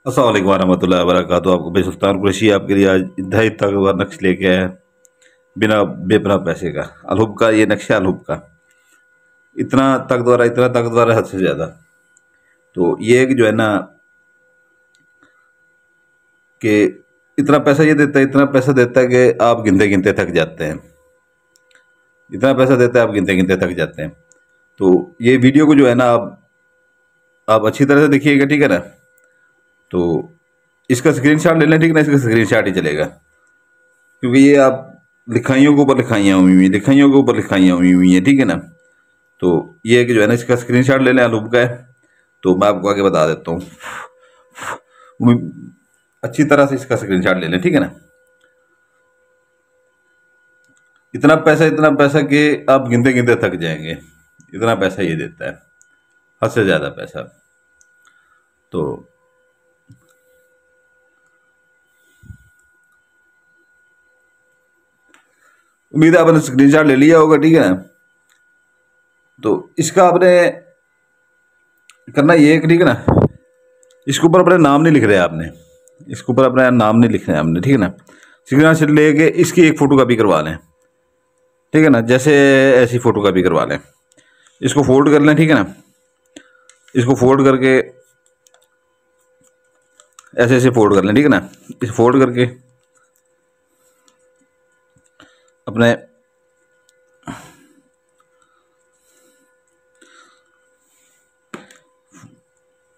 अस्सलाम वालेकुम रहमतुल्लाहि व बरकातहू। आपको भाई सुल्तान कुरैशी आपके लिए आज इंतहाई ताकतवर नक्श लेके आया है, बिना बेपनाह पैसे का। अलहुब का ये नक्शा, अलहुब का इतना ताकतवर है, हद से ज़्यादा। तो ये एक जो है ना कि इतना पैसा ये देता है, इतना पैसा देता है कि आप गिनते गिनते थक जाते हैं। इतना पैसा देता है, आप गिनते गिनते थक जाते हैं। तो ये वीडियो को जो है ना आप अच्छी तरह से देखिएगा, ठीक है ना। तो इसका स्क्रीनशॉट ले लें, ठीक है ना। इसका स्क्रीनशॉट ही चलेगा, क्योंकि ये आप लिखाइयों के ऊपर लिखाइयाँ हुई हुई, लिखाइयों के ऊपर लिखाइयाँ हुई हुई हैं, ठीक है ना। तो ये है कि जो है ना इसका स्क्रीनशॉट ले लें, अलूब का है। तो मैं आपको आगे बता देता हूँ, अच्छी तरह से इसका स्क्रीनशॉट ले लें, ठीक है ना। इतना पैसा कि आप गिनते गिनते थक जाएंगे। इतना पैसा ये देता है, हद से ज़्यादा पैसा। तो उम्मीद है आपने स्क्रीनशॉट ले लिया होगा, ठीक है ना। तो इसका आपने करना ये है कि, ठीक है ना, इसके ऊपर अपने नाम नहीं लिख रहे आपने, इसके ऊपर अपना नाम नहीं लिखना है आपने, ठीक है ना। स्क्रीनशॉट लेके इसकी एक फ़ोटो कॉपी करवा लें, ठीक है ना। जैसे ऐसी फ़ोटो कॉपी करवा लें, इसको फोल्ड कर लें, ठीक है ना। इसको फोल्ड करके ऐसे ऐसे फोल्ड कर लें, ठीक है ना। इस फोल्ड करके अपने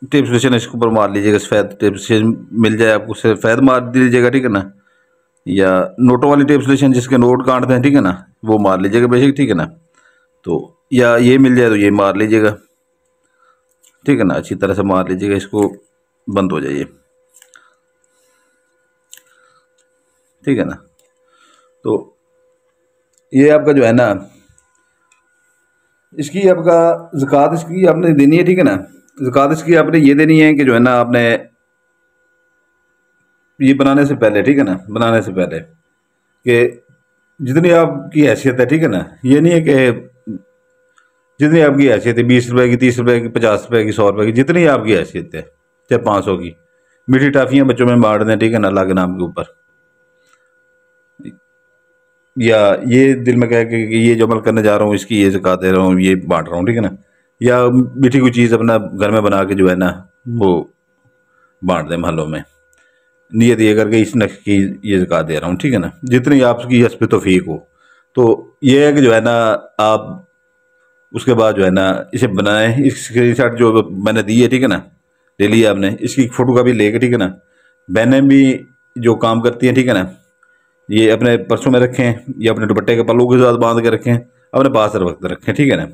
टेप स्टेशन इसके ऊपर मार लीजिएगा। सफ़ेद टेप स्टेशन मिल जाए आपको, सफ़ेद मार दीजिएगा, ठीक है ना। या नोटों वाली टेप स्टेशन जिसके नोट काटते हैं, ठीक है ना, वो मार लीजिएगा बेशक, ठीक है ना। तो या ये मिल जाए तो ये मार लीजिएगा, ठीक है ना। अच्छी तरह से मार लीजिएगा, इसको बंद हो जाइए, ठीक है ना। तो ये आपका जो है ना, इसकी आपका ज़कात इसकी आपने देनी है, ठीक है ना। ज़कात इसकी आपने ये देनी है कि जो है ना, आपने ये बनाने से पहले, ठीक है ना, बनाने से पहले कि जितनी आपकी हैसियत है, ठीक है ना। ये नहीं है कि जितनी आपकी हैसियत है, 20 रुपए की, 30 रुपए की, 50 रुपए की, 100 रुपए की, जितनी आपकी हैसियत है, चाहे 500 की मीठी टाफियाँ बच्चों में बांट दें, ठीक है ना, अल्लाह के नाम के ऊपर। या ये दिल में कह के कि ये जो अमल करने जा रहा हूँ इसकी ये ज़कात दे रहा हूँ, ये बांट रहा हूँ, ठीक है ना। या मीठी कोई चीज़ अपना घर में बना के जो है ना वो बांट दें मोहल्लों में, नियत ये करके इस नक्श की ये ज़कात दे रहा हूँ, ठीक है ना। जितनी आपकी हस्ब तौफीक हो। तो ये है कि जो है ना, आप उसके बाद जो है ना इसे बनाएं। इस स्क्रीनशॉट जो मैंने दी है, ठीक है ना, ले लिया आपने, इसकी फ़ोटो का भी लेके, ठीक है ना। बहनें भी जो काम करती हैं, ठीक है ना, ये अपने पर्सों में रखें या अपने दुपट्टे के पल्लू के साथ बांध के रखें, अपने पास हर वक्त रखें, ठीक है ना।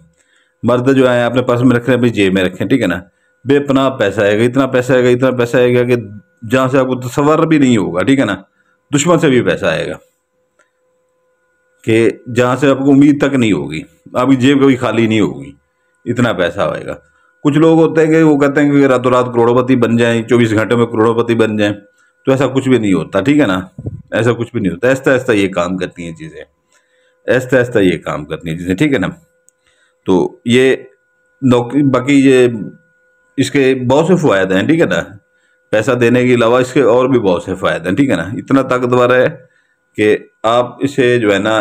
मर्द जो है अपने पर्स में रखें, अपनी जेब में रखें, ठीक है ना। बेपनाह पैसा आएगा, इतना पैसा आएगा, इतना पैसा आएगा कि जहाँ से आपको तसव्वुर भी नहीं होगा, ठीक है ना। दुश्मन से भी पैसा आएगा कि जहाँ से आपको उम्मीद तक नहीं होगी, आपकी जेब कभी खाली नहीं होगी, इतना पैसा आएगा। कुछ लोग होते हैं कि वो कहते हैं कि रातों रात करोड़पति बन जाएं, 24 घंटे में करोड़पति बन जाएं। तो ऐसा कुछ भी नहीं होता, ठीक है ना। ऐसा कुछ भी नहीं होता। ऐसा ऐसा ये काम करती हैं चीज़ें, ऐसा ऐसा ये काम करती हैं चीज़ें, ठीक है ना। तो ये नौकरी, बाकी ये इसके बहुत से फ़ायदे हैं, ठीक है ना। पैसा देने के अलावा इसके और भी बहुत से फ़ायदे हैं, ठीक है ना। इतना ताकतवर है कि आप इसे जो है ना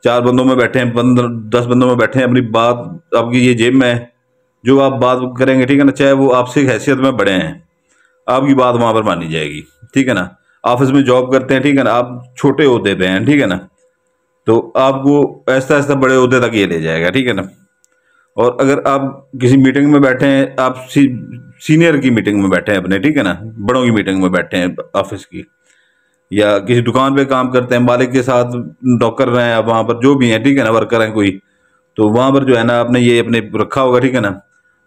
4 बंदों में बैठे हैं, 15 10 बंदों में बैठे हैं, अपनी बात आपकी ये जेब में है। जो आप बात करेंगे, ठीक है ना, चाहे वो आपसे हैसियत में बड़े हैं, आपकी बात वहाँ पर मानी जाएगी, ठीक है ना। ऑफिस में जॉब करते हैं, ठीक है ना, आप छोटे ओहदे पे हैं, ठीक है ना, तो आपको ऐसा ऐसा बड़े ओहदे तक ये ले जाएगा, ठीक है ना। और अगर आप किसी मीटिंग में बैठे हैं, आप सीनियर की मीटिंग में बैठे हैं अपने, ठीक है ना, बड़ों की मीटिंग में बैठे हैं ऑफिस की, या किसी दुकान पे काम करते हैं, मालिक के साथ नौकर रहे हैं, वहाँ पर जो भी हैं, ठीक है ना, वर्कर हैं कोई, तो वहाँ पर जो है ना आपने ये अपने रखा होगा, ठीक है ना।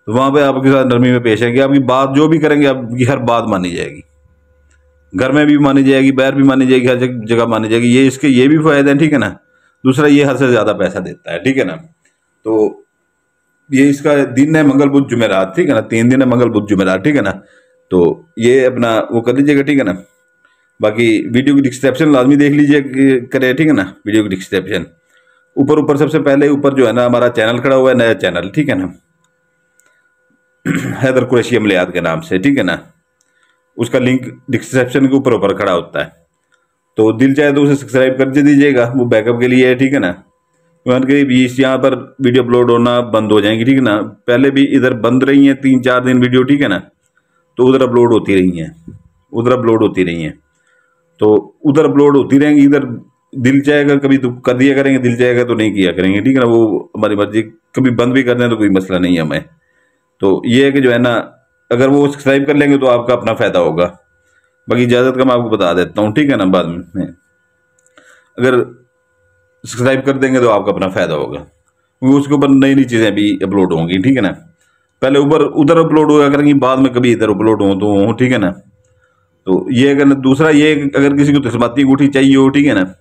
तो वहाँ पे आपके साथ नरमी में पेश आएंगे, आपकी बात जो भी करेंगे आपकी हर बात मानी जाएगी। घर में भी मानी जाएगी, बाहर भी मानी जाएगी, हर जगह मानी जाएगी। ये इसके ये भी फायदे हैं, ठीक है ना। दूसरा, ये हद से ज़्यादा पैसा देता है, ठीक है ना। तो ये इसका दिन है मंगल बुध जुमेरात, ठीक है ना, 3 दिन है, मंगल बुध जुमेरात, ठीक है ना। तो ये अपना वो कर लीजिएगा, ठीक है ना। बाकी वीडियो की डिस्क्रिप्शन लाजमी देख लीजिए करें, ठीक है ना। वीडियो की डिस्क्रिप्शन ऊपर ऊपर सबसे पहले ऊपर जो है ना हमारा चैनल खड़ा हुआ है, नया चैनल, ठीक है ना, हैदर कुरैशी अमलियात के नाम से, ठीक है ना। उसका लिंक डिस्क्रिप्शन के ऊपर खड़ा होता है। तो दिल चाहे तो उसे सब्सक्राइब कर दीजिएगा, वो बैकअप के लिए है, ठीक है ना। मान के बीच यहाँ पर वीडियो अपलोड होना बंद हो जाएंगी, ठीक है ना। पहले भी इधर बंद रही हैं 3-4 दिन वीडियो, ठीक है ना, तो उधर अपलोड होती रही हैं, उधर अपलोड होती रही हैं, तो उधर अपलोड होती रहेंगी। इधर दिल चाहेगा कभी तो कर दिया करेंगे, दिल चाहेगा तो नहीं किया करेंगे, ठीक है ना। वो हमारी मर्जी, कभी बंद भी कर दें तो कोई मसला नहीं है हमें। तो ये है कि जो है ना, अगर वो सब्सक्राइब कर लेंगे तो आपका अपना फ़ायदा होगा। बाकी इजाज़त का मैं आपको बता देता हूँ, ठीक है ना। बाद में अगर सब्सक्राइब कर देंगे तो आपका अपना फ़ायदा होगा, क्योंकि उसके ऊपर नई नई चीज़ें भी अपलोड होंगी, ठीक है ना। पहले ऊपर उधर अपलोड हुआ करेंगी, बाद में कभी इधर अपलोड हो तो हो, ठीक है ना। तो ये अगर दूसरा ये अगर किसी को तस्बाती अंगूठी चाहिए हो, ठीक है ना,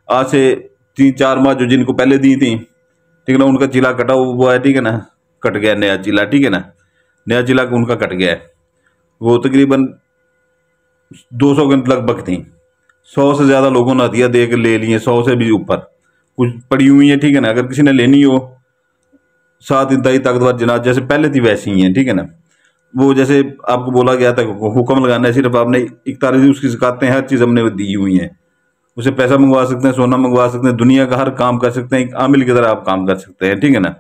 आज से 3-4 माह जो जिनको पहले दी थी, ठीक है ना, उनका चिला कटा हुआ है, ठीक है ना, कट गया नया चिला, ठीक है ना, नया चिला उनका कट गया है। वो तकरीबन 200 के लगभग थी, 100 से ज़्यादा लोगों ने हदिया दे के ले लिए, 100 से भी ऊपर कुछ पड़ी हुई है, ठीक है ना। अगर किसी ने लेनी हो, 7 इंतहाई ताकतवर जनाब जैसे पहले थी वैसी ही हैं, ठीक है ना। वो जैसे आपको बोला गया था हुक्म लगाना है, सिर्फ आपने 41 उसकी सिखाते हैं, हर चीज़ हमने दी हुई है। उसे पैसा मंगवा सकते हैं, सोना मंगवा सकते हैं, दुनिया का हर काम कर सकते हैं, एक आमिल की तरह आप काम कर सकते हैं, ठीक है ना।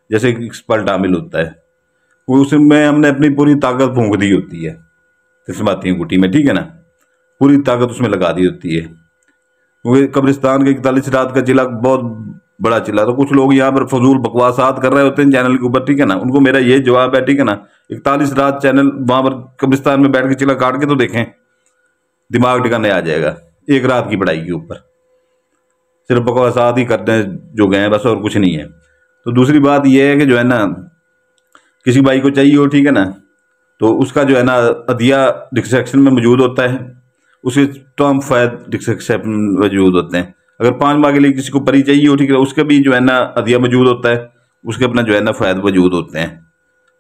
जैसे एक एक्सपर्ट आमिल होता है, वो उसमें हमने अपनी पूरी ताकत फूंक दी होती है तस्बाती अंगूठी में, ठीक है ना, पूरी ताकत उसमें लगा दी होती है। क्योंकि कब्रिस्तान के 41 रात का चिला बहुत बड़ा चिला, तो कुछ लोग यहाँ पर फजूल बकवासात कर रहे होते हैं चैनल के ऊपर, ठीक है ना। उनको मेरा ये जवाब है, ठीक है ना, 41 रात चैनल वहाँ पर कब्रिस्तान में बैठ के चिला काट के तो देखें, दिमाग ठिकाने आ जाएगा। एक रात की पढ़ाई के ऊपर सिर्फ बकवासात ही करते हैं जो गए हैं बस, और कुछ नहीं है। तो दूसरी बात यह है कि जो है ना, किसी भाई को चाहिए हो, ठीक है ना, तो उसका जो है ना हदिया डिस्क्रिप्शन में मौजूद होता है, उसके तमाम फ़ायद डिस्क्रिप्शन में मौजूद होते हैं। अगर 5 माह के लिए किसी को परी चाहिए हो, ठीक है, उसका भी जो है ना हदिया मौजूद होता है, उसके अपना जो है ना फ़ायद मौजूद होते हैं।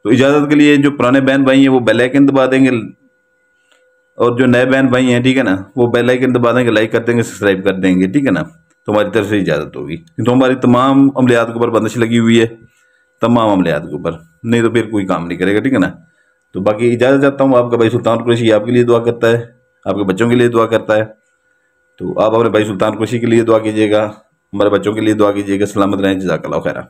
तो इजाज़त के लिए जो पुराने बहन भाई हैं वो बेल आइकन दबा देंगे, और जो नए बहन भाई हैं, ठीक है ना, वो बेल आइकन दबा देंगे, लाइक कर देंगे, सब्सक्राइब कर देंगे, ठीक है ना। तो हमारी तरफ से इजाज़त होगी, तो हमारी तमाम अमलियात के ऊपर बंदिश लगी हुई है, तमाम अमलियात के ऊपर, नहीं तो फिर कोई काम नहीं करेगा, ठीक है ना। तो बाकी इजाज़त चाहता हूँ। आपका भाई सुल्तान कुरैशी आपके लिए दुआ करता है, आपके बच्चों के लिए दुआ करता है। तो आप अपने भाई सुल्तान कुरैशी के लिए दुआ कीजिएगा, हमारे बच्चों के लिए दुआ कीजिएगा। सलामत रहें, जज़ाकल्लाह खैरा।